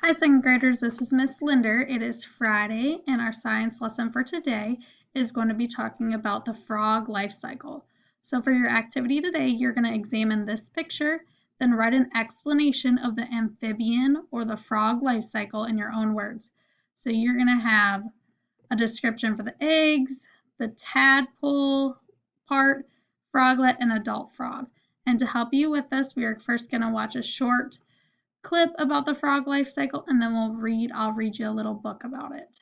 Hi, second graders. This is Miss Linder. It is Friday, and our science lesson for today is going to be talking about the frog life cycle. So for your activity today, you're going to examine this picture, then write an explanation of the amphibian or the frog life cycle in your own words. So you're going to have a description for the eggs, the tadpole part, froglet, and adult frog. And to help you with this, we are first going to watch a short clip about the frog life cycle, and then I'll read you a little book about it.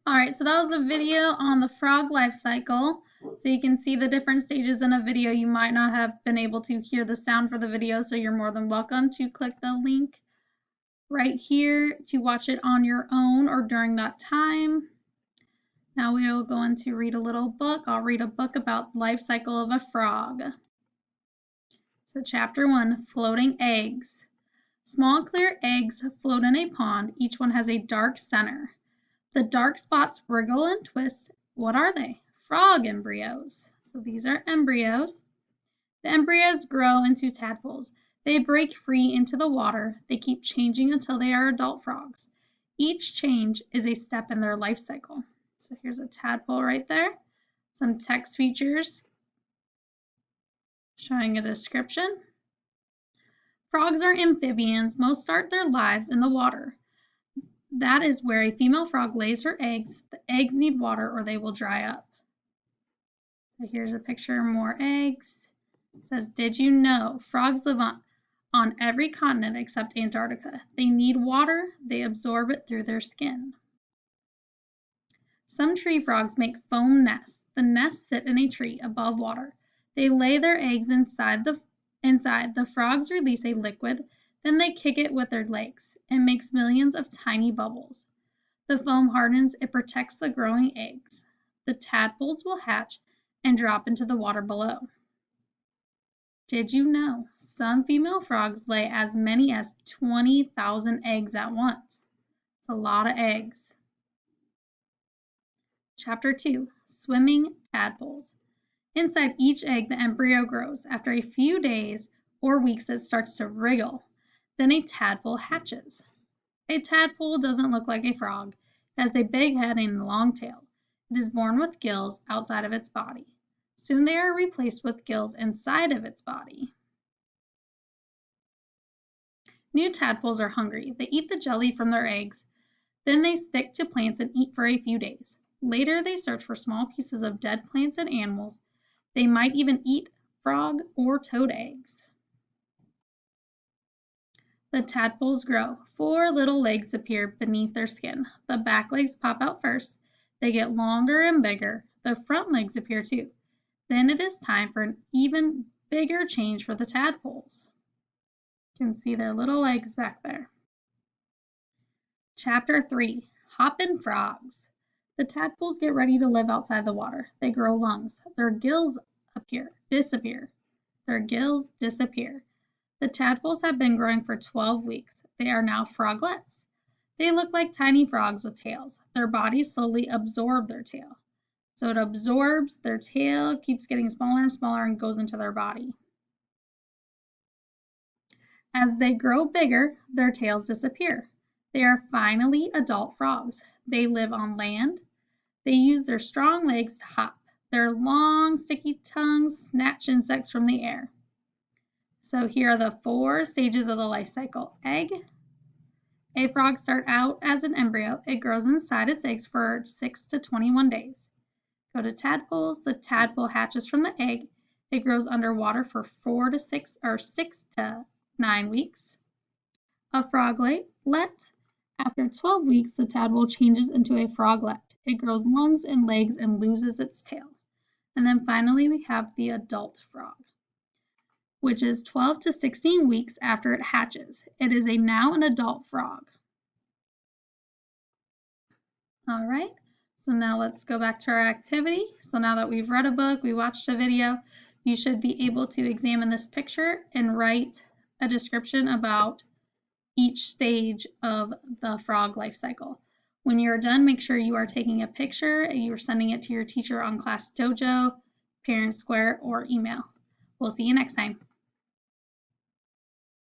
All right, so that was a video on the frog life cycle. So you can see the different stages in a video. You might not have been able to hear the sound for the video, so you're more than welcome to click the link right here to watch it on your own or during that time. Now we are going to read a little book. I'll read a book about life cycle of a frog. So chapter 1, floating eggs. Small clear eggs float in a pond. Each one has a dark center. The dark spots wriggle and twist. What are they? Frog embryos. So So these are embryos. The embryos grow into tadpoles. They break free into the water. They keep changing until they are adult frogs. Each change is a step in their life cycle. So here's a tadpole right there. Some text features showing a description. Frogs are amphibians. Most start their lives in the water. That is where a female frog lays her eggs. The eggs need water or they will dry up. So here's a picture of more eggs. It says, did you know frogs live on every continent except Antarctica? They need water. They absorb it through their skin. Some tree frogs make foam nests. The nests sit in a tree above water. They lay their eggs inside. The frogs release a liquid, then they kick it with their legs. It makes millions of tiny bubbles. The foam hardens. It protects the growing eggs. The tadpoles will hatch and drop into the water below. Did you know some female frogs lay as many as 20,000 eggs at once? It's a lot of eggs. Chapter 2, Swimming Tadpoles. Inside each egg, the embryo grows. After a few days or weeks, it starts to wriggle. Then a tadpole hatches. A tadpole doesn't look like a frog. It has a big head and a long tail. It is born with gills outside of its body. Soon they are replaced with gills inside of its body. New tadpoles are hungry. They eat the jelly from their eggs. Then they stick to plants and eat for a few days. Later, they search for small pieces of dead plants and animals. They might even eat frog or toad eggs. The tadpoles grow. 4 little legs appear beneath their skin. The back legs pop out first. They get longer and bigger. The front legs appear too. Then it is time for an even bigger change for the tadpoles. You can see their little legs back there. Chapter 3, Hoppin' Frogs. The tadpoles get ready to live outside the water. They grow lungs. Their gills disappear. Their gills disappear. The tadpoles have been growing for 12 weeks. They are now froglets. They look like tiny frogs with tails. Their bodies slowly absorb their tail. So it absorbs their tail, keeps getting smaller and smaller, and goes into their body. As they grow bigger, their tails disappear. They are finally adult frogs. They live on land. They use their strong legs to hop. Their long, sticky tongues snatch insects from the air. So here are the 4 stages of the life cycle. Egg. A frog starts out as an embryo. It grows inside its eggs for 6 to 21 days. Go to tadpoles. The tadpole hatches from the egg. It grows underwater for 6 to 9 weeks. A froglet. After 12 weeks, the tadpole changes into a froglet. It grows lungs and legs and loses its tail. And then finally, we have the adult frog, which is 12 to 16 weeks after it hatches. It is now an adult frog. All right, so now let's go back to our activity. So now that we've read a book, we watched a video, you should be able to examine this picture and write a description about each stage of the frog life cycle. When you're done, make sure you are taking a picture and you're sending it to your teacher on Class Dojo, Parent Square, or email. We'll see you next time.